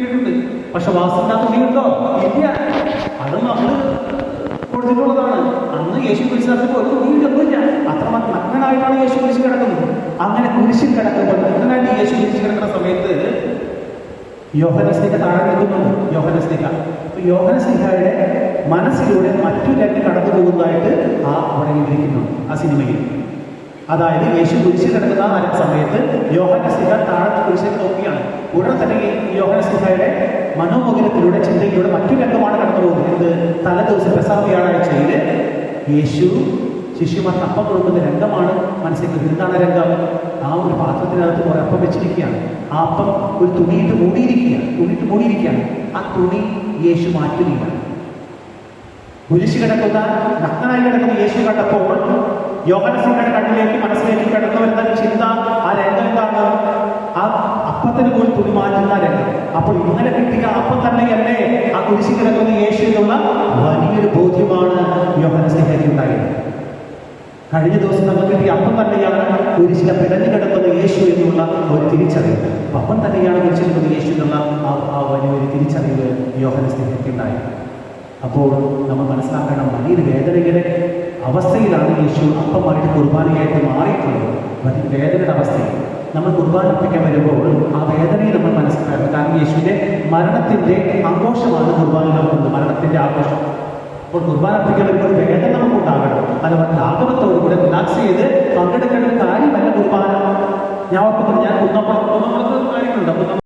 കിട്ടിയിട്ടുണ്ട്. പക്ഷെ വാസന തുണിയുണ്ടോ? ഇല്ല. അത് നമ്മൾ കൊടുത്തിട്ടുള്ളതാണ്. അന്ന് യേശു കുരിശ് നടത്തുമ്പോൾ ഒരു തുണിയിലൊന്നുമില്ല. അത്രമാത്രം നഗ്നനായിട്ടാണ് യേശു കുരിശ് കിടക്കുന്നത്. അങ്ങനെ കുരിശിൽ കിടക്കുമ്പോൾ നഗ്നനായിട്ട് യേശു കുരിശ് കിടക്കുന്ന സമയത്ത് യോഹന്നാൻ സ്ലീഹ താഴെ നിൽക്കുന്നുണ്ട്. യോഹന്നാൻ സ്ലീഹയുടെ മനസ്സിലൂടെ മറ്റു രണ്ട് കടന്നു പോകുന്നതായിട്ട് അവിടെ വിവരിക്കുന്നു ആ സിനിമയിൽ. അതായത് യേശു കുരിശിൽ കിടക്കുന്ന ആ സമയത്ത് യോഹന്നാൻ സ്ലീഹ താഴത്തെ കുരിശിലേക്ക് നോക്കിയാണ്. ഉടനെ തന്നെ ഈ യോഹന്നാൻ സ്ലീഹയുടെ മനോമുഖരത്തിലൂടെ ചിന്തയിലൂടെ മറ്റു രംഗമാണ് കടന്നു പോകുന്നത്. തലേ ദിവസം പെസഹ വ്യാഴാഴ്ചയിൽ യേശു ശിഷ്യന്മാർക്ക് അപ്പം കൊടുക്കുന്ന രംഗമാണ് മനസ്സിലാക്കുന്നത്. എന്താണ് രംഗം? ആ ഒരു പാത്രത്തിനകത്ത് കുറെ അപ്പം വെച്ചിരിക്കുകയാണ്. ആ അപ്പം ഒരു തുണിയിട്ട് മൂടിയിരിക്കുകയാണ്. ആ തുണി യേശു മാറ്റുകയാണ്. കുരിശ് കിടക്കുന്ന നഗ്നനായി കിടക്കുന്ന യേശു കണ്ടപ്പോൾ യോഹന്നാൻ സ്ലീഹയുടെ കണ്ണിലേക്ക് മനസ്സിലേക്ക് കടന്നു വരുന്ന ചിന്ത, ആ രംഗം എന്താണ്? ആ അപ്പത്തിന് പോലും തുണി മാറ്റുന്ന രംഗം. അപ്പോൾ ഇന്നലെ കിട്ടിയ അപ്പം തന്നെയല്ലേ ആ കുരിശ് കിടക്കുന്ന യേശു എന്നുള്ള വലിയൊരു ബോധ്യമാണ് യോഹന്നാൻ സ്ലീഹയ്ക്ക് ഉണ്ടായത്. കഴിഞ്ഞ ദിവസം നമുക്ക് കിട്ടിയ അപ്പം തന്നെയാണ് കുരിശിലെ പിടഞ്ഞു കിടക്കുന്ന യേശു എന്നുള്ള ഒരു തിരിച്ചറിവ്. അപ്പം തന്നെയാണ് കുരിശിൽ കിടക്കുന്ന യേശു എന്നുള്ള ആ വലിയൊരു തിരിച്ചറിവ് യോഹന്നാൻ സ്ലീഹയ്ക്ക് ഉണ്ടായത്. അപ്പോൾ നമ്മൾ മനസ്സിലാക്കണം, വലിയൊരു വേദനയുടെ അവസ്ഥയിലാണ് യേശു അപ്പമായിട്ട് കുർബാനയായിട്ട് മാറിയിട്ടുള്ളത്. വേദനയുടെ അവസ്ഥയിൽ നമ്മൾ കുർബാന അർപ്പിക്കാൻ വരുമ്പോൾ ആ വേദനയെ നമ്മൾ മനസ്സിലാക്കണം. കാരണം യേശുവിൻ്റെ മരണത്തിൻ്റെ ആഘോഷമാണ് കുർബാന നടക്കുന്നത്, മരണത്തിൻ്റെ ആഘോഷം. അപ്പോൾ കുർബാന അർപ്പിക്കാൻ വരുമ്പോൾ വേദന നമുക്കുണ്ടാകണം. അഥവാ ലാഘവത്തോടുകൂടെ റിലാക്സ് ചെയ്ത് പങ്കെടുക്കേണ്ട ഒരു കാര്യമല്ല കുർബാന. ഞാൻ ഓർക്കുന്നു, ഞാൻ കുന്നപ്പുറത്ത് കാര്യങ്ങളുണ്ട്.